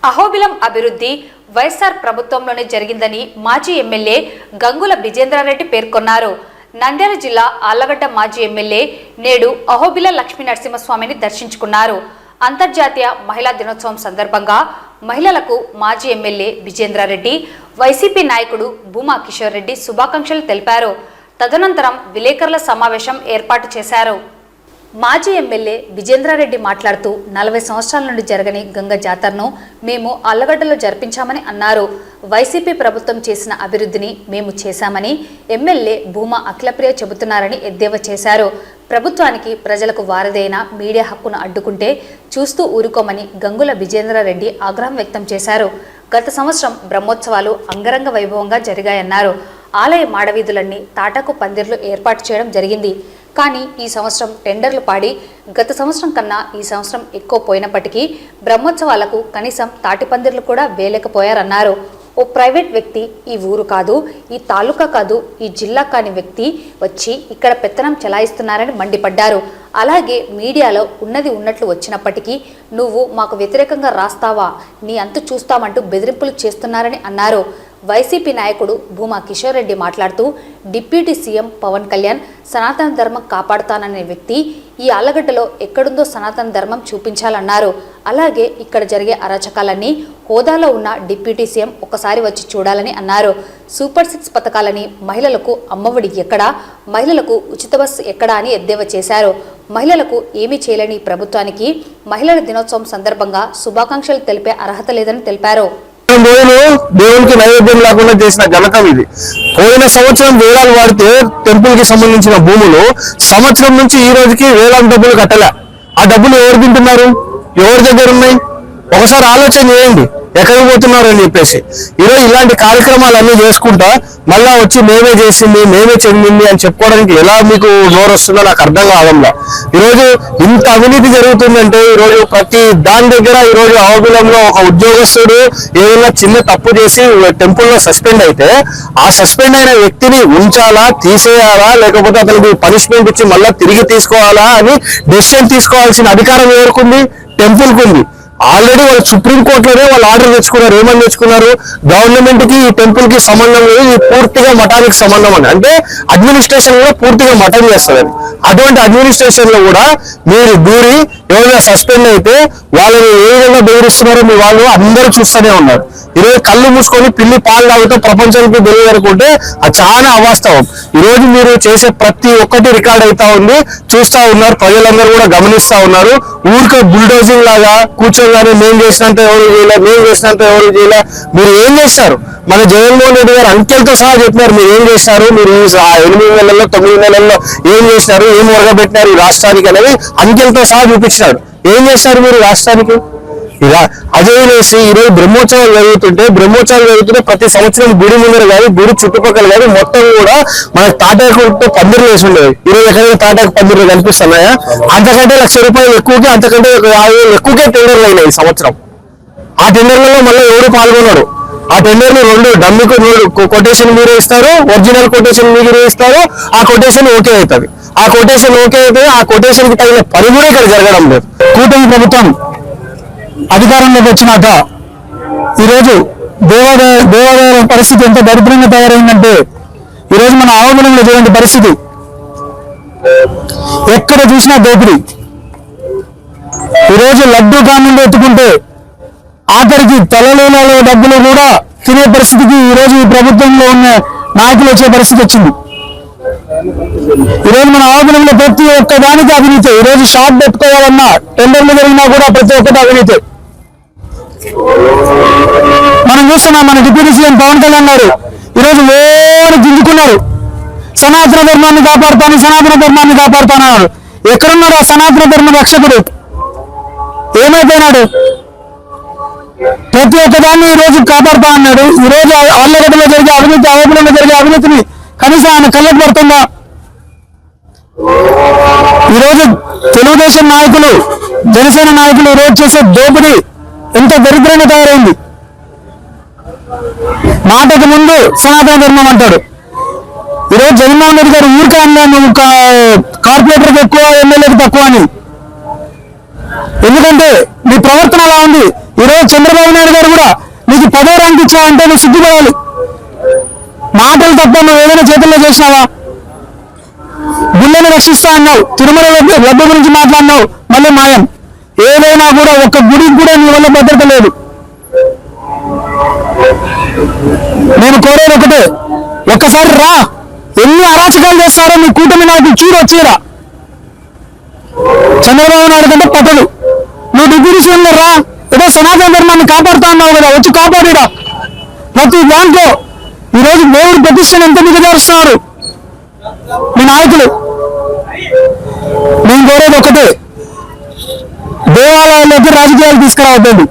అహోబిలం అభివృద్ధి వైఎస్ఆర్ ప్రభుత్వంలోనే జరిగిందని మాజీ ఎమ్మెల్యే గంగుల విజేంద్రారెడ్డి పేర్కొన్నారు. నంద్యాల జిల్లా ఆళ్లగడ్డ మాజీ ఎమ్మెల్యే నేడు అహోబిల లక్ష్మీ నరసింహస్వామిని దర్శించుకున్నారు. అంతర్జాతీయ మహిళా దినోత్సవం సందర్భంగా మహిళలకు మాజీ ఎమ్మెల్యే విజేంద్రారెడ్డి, వైసీపీ నాయకుడు భూమా కిషోర్ రెడ్డి శుభాకాంక్షలు తెలిపారు. తదనంతరం విలేకరుల సమావేశం ఏర్పాటు చేశారు. మాజీ ఎమ్మెల్యే విజేంద్రారెడ్డి మాట్లాడుతూ 40 సంవత్సరాల నుండి జరగని గంగ జాతరను మేము ఆళ్లగడ్డలో జరిపించామని అన్నారు. వైసీపీ ప్రభుత్వం చేసిన అభివృద్ధిని మేము చేశామని ఎమ్మెల్యే భూమా అఖిలప్రియ చెబుతున్నారని ఎద్దేవా చేశారు. ప్రభుత్వానికి ప్రజలకు వారదైన మీడియా హక్కును అడ్డుకుంటే చూస్తూ ఊరుకోమని గంగుల విజేంద్రారెడ్డి ఆగ్రహం వ్యక్తం చేశారు. గత సంవత్సరం బ్రహ్మోత్సవాలు అంగరంగ వైభవంగా జరిగాయన్నారు. ఆలయ మాడవీధులన్నీ తాటాకు పందిర్లు ఏర్పాటు చేయడం జరిగింది. కానీ ఈ సంవత్సరం టెండర్లు పాడి గత సంవత్సరం కన్నా ఈ సంవత్సరం ఎక్కువ పోయినప్పటికీ బ్రహ్మోత్సవాలకు కనీసం తాటి పందిర్లు కూడా వేయలేకపోయారన్నారు. ఓ ప్రైవేట్ వ్యక్తి ఈ ఊరు కాదు, ఈ తాలూకా కాదు, ఈ జిల్లా కాని వ్యక్తి వచ్చి ఇక్కడ పెత్తనం చెలాయిస్తున్నారని మండిపడ్డారు. అలాగే మీడియాలో ఉన్నది ఉన్నట్లు వచ్చినప్పటికీ నువ్వు మాకు వ్యతిరేకంగా రాస్తావా, నీ అంతు చూస్తామంటూ బెదిరింపులు చేస్తున్నారని అన్నారు. వైసీపీ నాయకుడు భూమా కిషోర్ రెడ్డి మాట్లాడుతూ డిప్యూటీ సీఎం పవన్ కళ్యాణ్ సనాతన ధర్మం కాపాడుతాననే వ్యక్తి ఈ ఆళ్లగడ్డలో ఎక్కడుందో సనాతన ధర్మం చూపించాలన్నారు. అలాగే ఇక్కడ జరిగే అరాచకాలన్నీ హోదాలో ఉన్న డిప్యూటీ సీఎం ఒకసారి వచ్చి చూడాలని అన్నారు. సూపర్ 6 పథకాలని మహిళలకు అమ్మఒడి ఎక్కడా, మహిళలకు ఉచిత బస్సు ఎక్కడా అని ఎద్దేవా చేశారు. మహిళలకు ఏమీ చేయలేని ప్రభుత్వానికి మహిళల దినోత్సవం సందర్భంగా శుభాకాంక్షలు తెలిపే అర్హత లేదని తెలిపారు. దేవునికి నైవేద్యం లేకుండా చేసిన ఘనతం ఇది. పోయిన సంవత్సరం వేలాలు వాడితే టెంపుల్ కి సంబంధించిన భూములు సంవత్సరం నుంచి ఈ రోజుకి వేలాది డబ్బులు కట్టలే. ఆ డబ్బులు ఎవరు తింటున్నారు, ఎవరి దగ్గర ఉన్నాయి? ఒకసారి ఆలోచన చేయండి ఎక్కడికి పోతున్నారు అని చెప్పేసి. ఈరోజు ఇలాంటి కార్యక్రమాలన్నీ చేసుకుంటా మళ్ళా వచ్చి మేమే చేసింది, మేమే చెందింది అని చెప్పుకోవడానికి ఎలా మీకు నోరు వస్తుందో నాకు అర్థం కావడంలా. ఈరోజు ఇంత అవినీతి జరుగుతుందంటే ఈరోజు ప్రతి దాని దగ్గర ఈరోజు అహోబిలంలో ఒక ఉద్యోగస్తుడు ఏదైనా చిన్న తప్పు చేసి టెంపుల్లో సస్పెండ్ అయితే ఆ సస్పెండ్ అయిన వ్యక్తిని ఉంచాలా, తీసేయాలా, లేకపోతే అతనికి పనిష్మెంట్ ఇచ్చి మళ్ళీ తిరిగి తీసుకోవాలా అని డెసిషన్ తీసుకోవాల్సిన అధికారం ఎవరికుంది? టెంపుల్కి ఉంది. ఆల్రెడీ వాళ్ళు సుప్రీంకోర్టులోనే వాళ్ళు ఆర్డర్ తెచ్చుకున్నారు. ఏమని తెచ్చుకున్నారు? గవర్నమెంట్ కి ఈ టెంపుల్ కి సంబంధం లేదు, ఇది పూర్తిగా మఠానికి సంబంధం అని. అంటే అడ్మినిస్ట్రేషన్ కూడా పూర్తిగా మఠం చేస్తుంది. అటువంటి అడ్మినిస్ట్రేషన్ లో కూడా మీరు దూరి ఎవరైనా సస్పెండ్ అయితే వాళ్ళని ఏ విధంగా బెదిరిస్తున్నారో మీ వాళ్ళు అందరూ చూస్తూనే ఉన్నారు. ఈరోజు కళ్ళు మూసుకొని పిల్లి పాలు తాగుతూ ప్రపంచానికి తెలియదనుకుంటే అది చాలా అవాస్తవం. ఈరోజు మీరు చేసే ప్రతి ఒక్కటి రికార్డ్ అవుతా ఉంది, చూస్తా ఉన్నారు, ప్రజలందరూ కూడా గమనిస్తా ఉన్నారు. ఊరికే బుల్డోజింగ్ లాగా కూర్చోగానే మేము చేసినంత ఎవరు చేయలే, మేము చేసినంత ఎవరు చేయలే. మీరు ఏం చేస్తారు? మన జగన్మోహన్ రెడ్డి గారు అంకెలతో సహా చెప్పినారు మీరు ఏం చేస్తారు, మీరు 8 నెలల్లో 9 నెలల్లో ఏం చేసినారు, ఏం ఒరగబెట్టినారు ఈ రాష్ట్రానికి అనేది అంకెలతో సహా చూపించినాడు. ఏం చేస్తారు మీరు రాష్ట్రానికి? ఇలా అదే వేసి ఈరోజు బ్రహ్మోత్సవాలు జరుగుతుంటే ప్రతి సంవత్సరం గుడి ముందర కానీ గుడి చుట్టుపక్కల కానీ మొత్తం కూడా మనకు తాటాకుతో పందిర్లు వేసి ఉండేవి. ఈరోజు ఎక్కడైనా తాటాకు పందిర్లు కనిపిస్తున్నాయా? అంతకంటే ₹1,00,000 ఎక్కువగా, అంతకంటే 50,000 ఎక్కువగా టెండర్లు అయినాయి ఈ సంవత్సరం. ఆ టెండర్లలో మళ్ళీ ఎవరు పాల్గొన్నారు? ఆ టెండర్లు 2 డమ్మికి కొటేషన్ మీరే ఇస్తారు, ఒరిజినల్ కొటేషన్ మీరే ఇస్తారు. ఆ కొటేషన్ ఓకే అవుతుంది. ఆ కొటేషన్ కి తగిన పని కూడా ఇక్కడ జరగడం లేదు. కూటమి ప్రభుత్వం అధికారంలోకి వచ్చినాక ఈరోజు దేవాలయాల పరిస్థితి ఎంత దరిద్రంగా తయారైందంటే ఈరోజు మన అహోబిలంలో చూడండి పరిస్థితి. ఎక్కడ చూసినా దోపిడీ. ఈరోజు లడ్డూ కానుండి ఎత్తుకుంటే ఆఖరికి తలలేలలో డబ్బులు కూడా తినే పరిస్థితికి ఈరోజు ఈ ప్రభుత్వంలో ఉన్న నాయకులు వచ్చే పరిస్థితి వచ్చింది. ఈరోజు మన అహోబిలంలో ప్రతి ఒక్క దానికి అవినీతి. ఈరోజు షాప్ పెట్టుకోవాలన్నా టెండర్లు జరిగినా కూడా ప్రతి ఒక్కటి అవినీతి. మనం చూస్తున్నాం, మన డిప్యూటీ సీఎం పవన్ కళ్యాణ్ గారు ఈరోజు ఓని దించుకున్నారు. సనాతన ధర్మాన్ని కాపాడుతానన్నారు. ఎక్కడున్నాడు ఆ సనాతన ధర్మ రక్షకుడు? ఏమైపోయినాడు? ప్రతి ఒక్కదాన్ని ఈ రోజు కాపాడుతా అన్నాడు. ఈ రోజు ఆళ్లగడ్డలో జరిగే అవినీతి, అహోబిలంలో జరిగే అవినీతిని కనీసం ఆయన కళ్ళకు పడుతుందా? ఈరోజు తెలుగుదేశం నాయకులు, జనసేన నాయకులు ఈరోజు చేసే దోపిడీ ఎంత దరిద్రంగా తయారైంది. మాటకు ముందు సనాతన ధర్మం అంటాడు. ఈరోజు జగన్మోహన్ రెడ్డి గారు ఊరికే అన్నాను కార్పొరేటర్కి ఎక్కువ, ఎమ్మెల్యేకి తక్కువ అని. ఎందుకంటే మీ ప్రవర్తన అలా ఉంది. ఈరోజు చంద్రబాబు నాయుడు గారు కూడా నీకు 10వ ర్యాంక్ ఇచ్చావంటే నువ్వు సిగ్గుపడాలి. మాటలు తప్ప నువ్వు ఏదైనా చేతుల్లో చేసినావా? గుళ్ళని రక్షిస్తా అన్నావు, తిరుమల లబ్ధ గురించి మాట్లాడినావు, మళ్ళీ మాయం. ఏదైనా కూడా ఒక్క గుడికి కూడా నీ వల్ల భద్రత లేదు. నేను కోరేది ఒకటే, ఒక్కసారి రా, ఎన్ని అరాచకాలు చేస్తారో నీ కూటమి నాయకులు చూడు వచ్చిరా. చంద్రబాబు నాయుడు కంటే పట్టడు. నువ్వు డిప్యూటీ సీఎంలో రా, ఏదో సనాతన ధర్మాన్ని కాపాడుతా అన్నావు కదా, వచ్చి కాపాడిరా. ప్రతి దాంట్లో ఈరోజు దేవుడు ప్రతిష్టను ఎంత దిగజారుస్తున్నారు మీ నాయకులు. నేను కోరేది ఒకటే, దేవాలయాల్లోకి రాజకీయాలు తీసుకురావద్దండి.